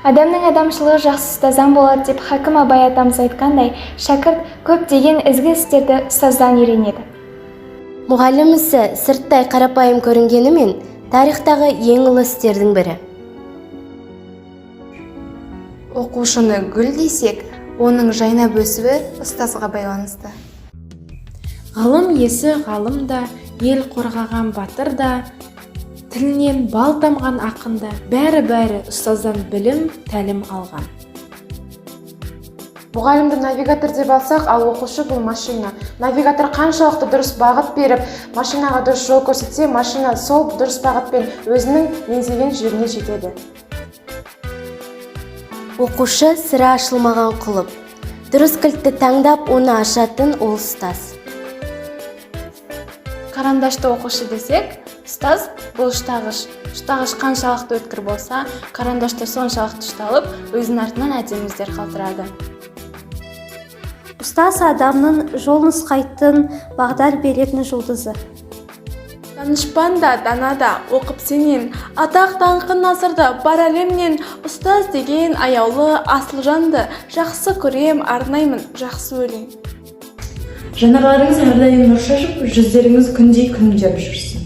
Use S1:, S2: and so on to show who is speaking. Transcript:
S1: Адамның адамшылығы жақсы ұстаздан болады деп Хакім Абай атамыз айтқандай, шәкірт көптеген ізгі істерді ұстаздан үйренеді.
S2: Мұғалім ісі сырттай қарапайым көрінгенімен, тарихтағы ең ұлы істердің бірі.
S3: Оқушыны гүл десек, оның жайнап өсуі ұстазға байланысты.
S4: Ғылым иесі ғалым да, ел қорғаған батыр да, тілінен бал тамған ақын да, бәрі ұстаздан білім, тәлім алған.
S5: Мұғалімді навигатор деп алсақ, ал оқушы бұл машина. Навигатор қаншалықты дұрыс бағыт беріп, машинаға дұрыс жол көрсетсе, машина сол дұрыс бағытпен өзінің меңзеген жеріне жетеді.
S2: Оқушы сірә ашылмаған құлып. Дұрыс кілтті таңдап, оны ашатын ол ұстаз.
S3: Қарандашты оқушы десек, ұстаз бұл ұштағыш. Ұштағыш қаншалықты өткір болса, қарандашты соншалықты ұшталып, өзінің артынан әдемі іздер қалдырады.
S6: Ұстаз адамның жол нұсқайтын, бағдар беретін жұлдызы.
S7: Данышпан да, дана да, оқып сенен, атақ даңқын асырды бар әлемнен, ұстаз деген аяулы асыл жанды, жақсы көрем, арнаймын, жақсы өлең.
S8: Жанарларыңыз әрдайым нұр шашып, жүздеріңіз күндей күлімдеп жүрсін.